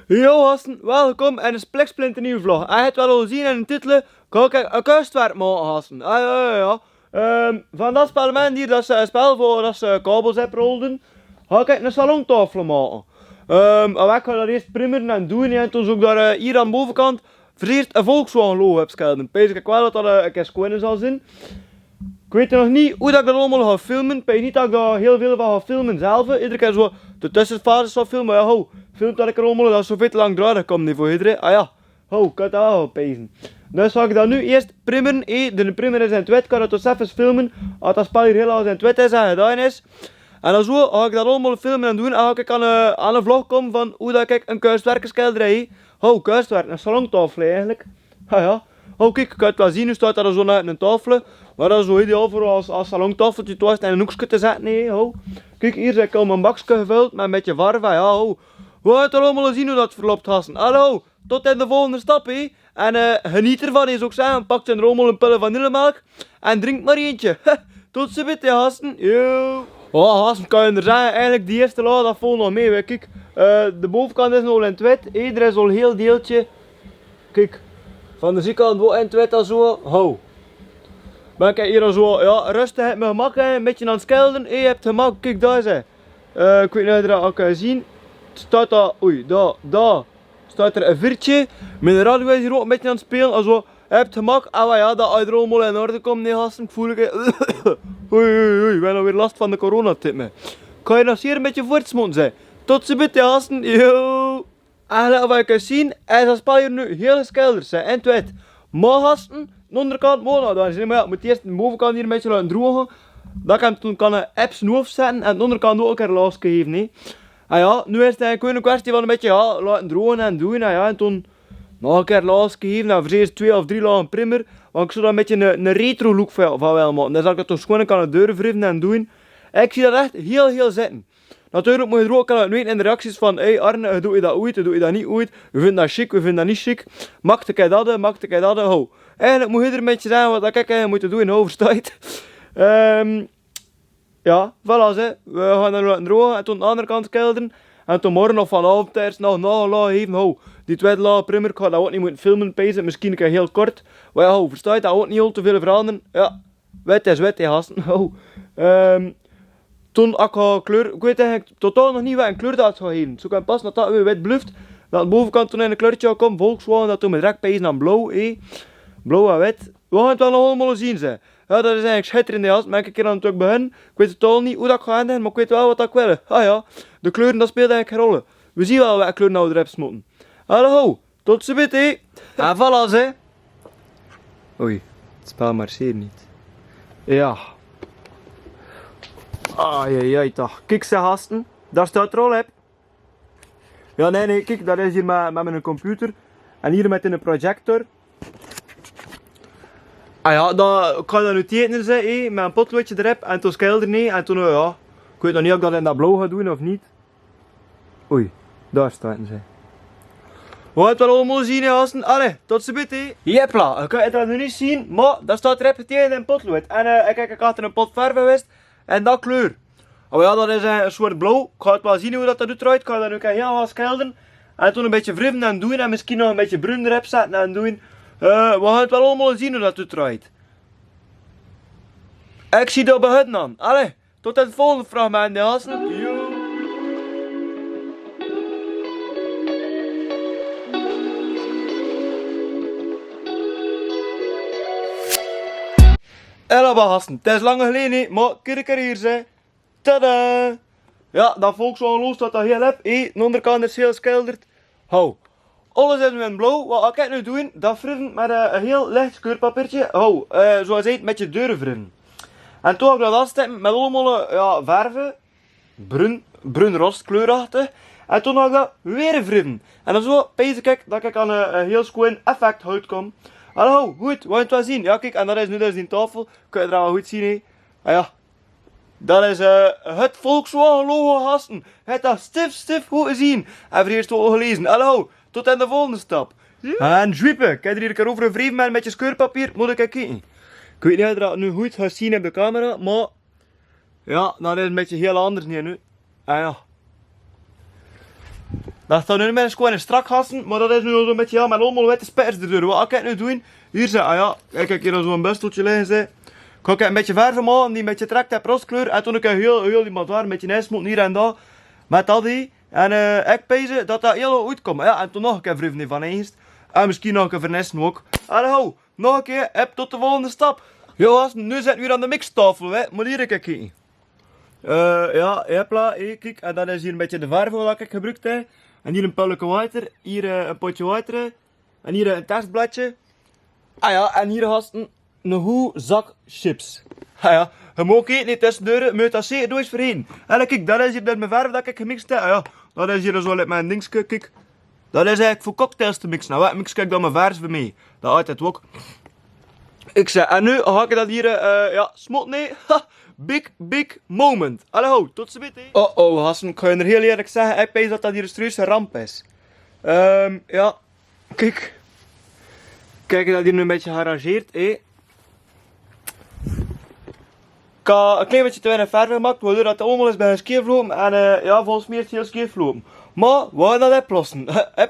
Yo gasten, welkom in een splinternieuwe vlog. Hij het wel al zien in de titel, ga ik een kunstwerk maken gasten. Ja. Van dat spellement hier, dat is een spel voor dat ze kabels rolden, ga ik een salontafel maken. En ik ga dat eerst primeren en doen en toen zoek ik daar hier aan de bovenkant voor eerst een Volkswagen logo heb schelden. Pees ik wel dat dat een keer schoon zal zijn. Ik weet nog niet hoe dat ik dat allemaal ga filmen. Ik weet niet dat ik daar heel veel van ga filmen zelf. Iedere keer zo de tussenfases zal filmen. Maar ja, ho, film dat ik er allemaal, dat is zo veel te lang draaien komt niet voor iedereen. Ah ja, ho, ik kan dat wel pezen. Dus ga ik dat nu eerst primeren. De primer is in het wit, ik kan het dus even filmen. Als dat spel hier heel in het wit is en gedaan is. En dan zo ga ik dat allemaal filmen en doen. En ga ik aan een vlog komen van hoe dat ik een kunstwerkerskelderij. Ho, kunstwerk, een salontafel eigenlijk. Ah ja. Oh kijk, ik kan het wel zien, nu staat er zo uit een tafel. Maar dat is zo ideaal voor als salontafeltje thuis en een hoekje te zetten. Nee, ho. Kijk, hier heb ik al mijn bakje gevuld met een beetje warm. Ja, ho. We gaan het er allemaal zien hoe dat verloopt, gasten. Hallo, tot in de volgende stap, hé. En geniet ervan, zou ik zeggen. Pak je er allemaal een pille vanillemelk. En drink maar eentje. Tot ziens, gasten. Yo. Oh, gasten, kan je er zeggen. Eigenlijk, die eerste laag, dat valt nog mee. Hè. Kijk, de bovenkant is nog in het wit. Er is al een heel deeltje. Kijk. Van de zijkant wordt in het wit al zo, ho. Ben ik hier al zo, ja, rustig, heb mijn gemak, een beetje aan het skelden. Je hebt gemak, kijk daar ze. Ik weet niet of je dat al kan zien. Het staat daar, oei, daar staat er een virtje. Mijn radio is hier ook een beetje aan het spelen, also, je hebt gemak. Ah ja, dat je er allemaal in orde komt, nee gasten, ik voel ik oei, we hebben alweer last van de coronatip, me. Kan je nog hier een beetje voortsmoten zijn. Tot ziens, gasten, yo. Eigenlijk wat je kunt zien, is dat spel hier nu heel geskelderd zijn, in het wit. Maar gasten, de onderkant moet nog dan zijn. Maar ja, ik moet eerst de bovenkant hier een beetje laten drogen. Dat kan toen kan een apps nu afzetten en de onderkant ook een keer losgeven. En ja, nu is het eigenlijk een kwestie van een beetje ja, laten drogen en doen. En ja, en toen nog een keer losgeven. Dan voor eerst 2 of 3 lagen primer. Want ik zou daar een beetje een retro look van wel maken. Dan zal ik dat toch gewoon kan de deuren wrijven en doen. En ik zie dat echt heel zitten. Natuurlijk moet je er ook aan weten in de reacties van hey Arne, doe je dat ooit, doe je dat niet ooit. We vinden dat chic, we vinden dat niet chic. Mag ik dat, ho. Eigenlijk moet je er een beetje zeggen wat ik eigenlijk moet doen in overstijd. Ja, voilà ze. We gaan dan laten drogen en toen aan de andere kant kelderen. En toen morgen nog vanavond eerst nog een laag geven, ho. Die tweede laag primer, ik ga dat ook niet moeten filmen, pezen. Misschien een keer heel kort. Maar ja, ho, versta je dat ook niet al te veel veranderen. Ja, wit is wit, gasten, ho. Toen ik ga kleur, ik weet eigenlijk totaal nog niet wat een kleur dat zou geven. Zo kan pas dat weer wit blijft. Dat aan de bovenkant toen in een kleurtje komt, Volkswagen, dat toen met direct pezen aan blauw, blauw en wit. We gaan het wel nog allemaal zien, ze. Ja, dat is eigenlijk schitterend, ja. Maar ik een keer aan het beginnen. Ik weet totaal niet hoe dat gaat eindigen, maar ik weet wel wat ik wil. Ah ja, de kleuren, dat speelt eigenlijk geen rol. We zien wel welke kleuren nou erop smoten. Hallo, tot ziens, hé. En voilà, ze. Oei, het spel marcheert niet. Ja. Ai, toch. Kijk ze gasten, daar staat er al op. Ja, nee, kijk, dat is hier met mijn computer. En hier met een projector. Ah ja, dan ik kan dat nu tekenen zijn, met een potloodje erop en toen schilder nee. En toen, ja, ik weet nog niet of ik dat in dat blauw ga doen of niet. Oei, daar staat ze. We gaan het wel allemaal zien, gasten. Allee, tot ziens, hé. Jepla, ik kan het dat nu niet zien, maar dat staat er tegen in een potlood. En ik had er een pot verf geweest. En dat kleur. Oh ja, dat is een soort blauw. Ik ga het wel zien hoe dat eruit draait. Ik ga dat nu helemaal schilderen. En toen een beetje wrijven en doen. En misschien nog een beetje bruin erop zetten en doen. We gaan het wel allemaal zien hoe dat eruit draait. Ik zie dat bij het aan. Allee, tot het volgende fragment, gasten. Yo. Hallo gasten, het is lang geleden, maar kijk er hier zijn. Tada! Ja, dat Volkswagen los staat dat heel heb. De onderkant is heel schilderd. Hou. Alles is nu in blauw. Wat ga ik nu doen? Dat wrijven met een heel licht kleurpapiertje. Hou, zoals heet, met je deuren wrijven. En toen ga ik dat afsteppen met allemaal ja, verven. Bruin-rost kleurachtig. En toen ga ik dat weer wrijven. En dan zo pees ik dat ik aan een heel schoon effect uitkom. Hallo, goed, we gaan het wel zien. Ja, kijk, en dat is nu dus die tafel. Kun je het wel goed zien, hè? Ah ja. Dat is het Volkswagen logo, gasten. Het dat stif goed gezien. En voor eerst ook gelezen. Hallo, tot in de volgende stap. Ja. En zwiepen, ik heb er hier een keer over een wrijven met je scheurpapier. Moet ik kijken. Ik weet niet of je dat nu goed gaat zien op de camera, maar... Ja, dat is een beetje heel anders hier nu. Ah ja. Dat staat nu met gewoon strak gassen, maar dat is nu zo'n beetje ja, met allemaal witte spetters erdoor. Wat ga ik nu doen? Hier zeg, ah ja, kijk, ik heb hier zo'n busteltje liggen. Zeg. Ga ik een beetje verven maken, die een beetje trekt heb rostkleur. En toen ik heel die matwaar, een beetje ijsmot hier en daar. Met dat die. En ik pees dat dat heel goed komt. Ja, en toen nog een keer wrijven van eerst. En misschien nog een keer vernesten ook. Hallo, nog een keer, tot de volgende stap. Ja, nu zitten we weer aan de mixtafel, hè. Moet hier kijken. Ja, hopla, kijk. En dat is hier een beetje de verf dat ik gebruikt heb. En hier een pulletje water, hier een potje water. En hier een testbladje. Ah ja, en hier gasten een goede zak chips. Ah ja, je mag eten niet tussendoor, je moet dat zeker nooit vergeten. En kijk, dat is hier met mijn verf dat ik gemixt heb. Ah ja, dat is hier zo met mijn dingetje, kijk. Dat is eigenlijk voor cocktails te mixen. Nou, wat mix ik dan mijn verf voor mij? Dat altijd ook. Ik zeg, en nu ga ik dat hier, ja, smot nee. Big moment. Hallo, tot ziens. Oh, gasten, ik ga je er heel eerlijk zeggen, ik weet dat dat hier een serieuze ramp is. Ja, kijk. Kijk, dat hier nu een beetje gearrangeerd, Ik heb een klein beetje te weinig verf gemaakt, waardoor dat allemaal is bij een skeervlopen. En ja, volgens mij is het heel skeervlopen. Maar, we gaan dat oplossen.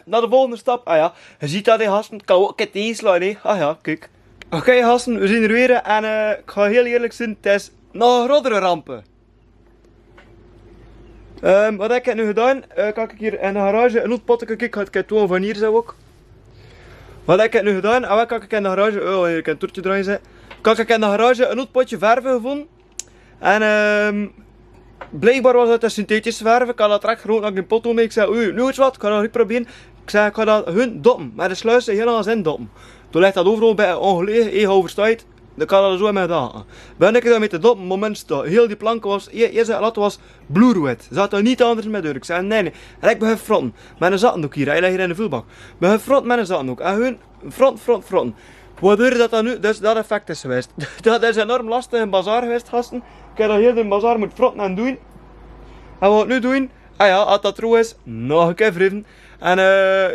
Naar de volgende stap. Ah ja, je ziet dat, gasten, ik kan ook een keer inslaan, Ah ja, kijk. Oké, gasten, we zijn er weer en ik ga heel eerlijk zijn, het is nog grotere rampen. Wat heb ik nu gedaan? Kan ik hier in de garage een potje kijken, ga ik tonen van hier zo ook. Wat heb ik nu gedaan? En wat kan ik in de garage, oh hier kan een toertje draaien zijn. Kan ik in de garage een potje verven gevonden. En blijkbaar was het een synthetische verf, ik had dat direct groot naar een pot mee. Ik zei, oei, nu iets wat, ik ga dat niet proberen. Ik zei, ik ga dat hun doppen, met de sluizen helemaal in doppen. Toen ligt dat overal bij ongelegen, overstuit. Dan kan dat zo met gedaan. Ben ik daarmee te doppen, moment dat heel die plank was, eerst lat was bloedwit. Ze had er niet anders mee door. Ik zei nee. En ik ben fronten met een zattendoek hier, hij ligt hier in de vulbak. Ben fronten met een zattendoek. En hun front. Waardoor dat nu, dus dat effect is geweest. Dat is enorm lastig in bazaar geweest, gasten. Ik heb dat heel in bazaar moet fronten en doen. En wat we nu doen, ah ja, als dat trouw is, nog een keer wrijven. En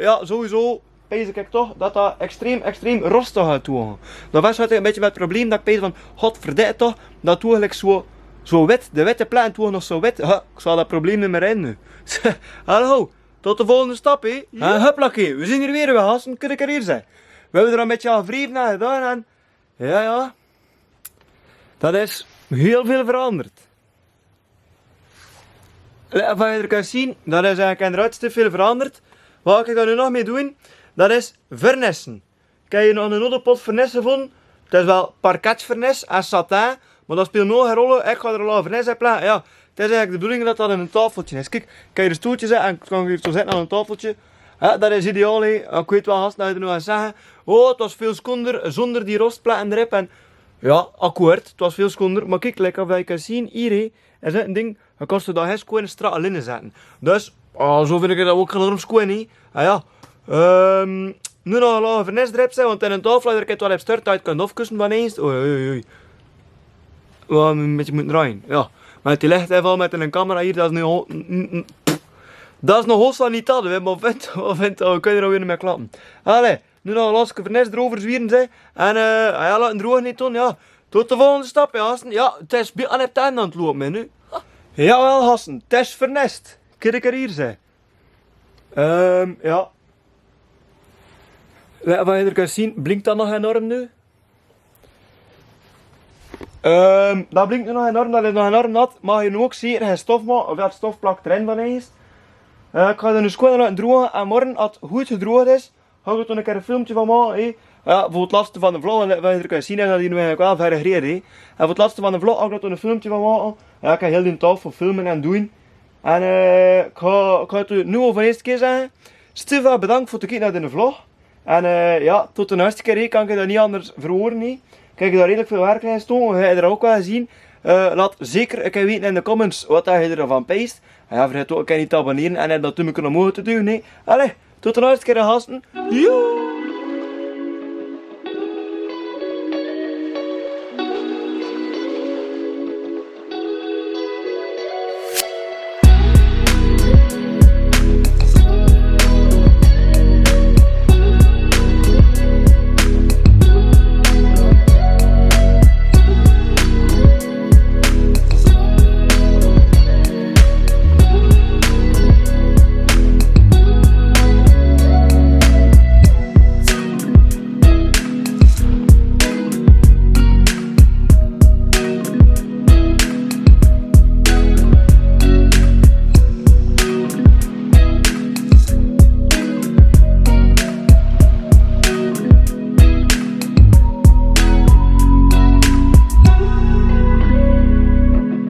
ja, sowieso. Pees ik toch dat dat extreem rostig gaat doen. Dat was een beetje met het probleem dat ik pees van, godverdikke toch, dat doe ik zo wit, de witte plaat doe nog zo wit. Ik zal dat probleem niet meer in nu. Hallo, tot de volgende stap hè. Ja. Huppakee, we zijn hier weer, we gasten, kun ik er hier zijn. We hebben er een beetje al gewreven en gedaan en, ja, dat is heel veel veranderd. Wat je er kan zien, dat is eigenlijk inderdaad te veel veranderd. Wat ga ik daar nu nog mee doen? Dat is vernissen. Ik heb hier nog een andere pot vernissen gevonden. Het is wel parketvernis en satin, maar dat speelt nog geen rol. Ik ga er al vernis in plaatsen. Ja, het is eigenlijk de bedoeling dat dat in een tafeltje is. Kijk, ik kan hier een stoeltje zetten en ik kan hier zo zitten aan een tafeltje. Ja, dat is ideaal. Ik weet wel, gasten, dat je er nu aan zeggen. Oh, het was veel schonder zonder die rostplaten erop. En ja, akkoord, het was veel schonder. Maar kijk, lekker wat je kan zien, hier is een ding. Je kan daar heel schoon straat linnen zetten. Dus, zo vind ik dat ook enorm schoon. Ja. Nu nog een lage vernis erop zijn, want in een tafel dat ik het wel heb start, dat je kan afkussen van eens. Oei. We gaan een beetje moeten draaien. Ja, met die licht even met een camera hier, dat is nu dat is nog hoogstwaarschijnlijk niet dat, maar we kunnen er weer niet mee klappen. Allee, nu nog een lastige vernis erover zwieren zijn. En ja, laten droog niet doen, ja. Tot de volgende stap, ja, gasten. Ja, het is aan het einde aan het lopen, nu. Jawel, gasten, het is vernest. Kun ik er hier zijn? Ja. Wat je er kan zien, blinkt dat nog enorm nu? Dat blinkt nu nog enorm, dat is nog enorm nat. Mag je nu ook zeker geen stof maken, of dat stof plakt erin van eens. Ik ga er nu gewoon laten drogen en morgen, als het goed gedroogd is, ga ik er toen een keer een filmpje van maken. Ja, voor het laatste van de vlog, wat je er kan zien, is dat hier nu eigenlijk wel verder gereden. En voor het laatste van de vlog ga ik er toen een filmpje van maken. Ja, ik ga heel die tafel filmen en doen. En ik ga het nu al van de eerste keer zeggen. Steva, bedankt voor het kijken naar de vlog. En ja, tot de eerste keer kan ik dat niet anders verhoren. Kijk, daar redelijk veel werk in gestoken, ga je er ook wel zien. Laat zeker een keer weten in de comments wat je ervan peest. En ja, vergeet ook een keer niet te abonneren en dat doe ik nog mogen te doen. Allee, tot de eerste keer gasten. Joe!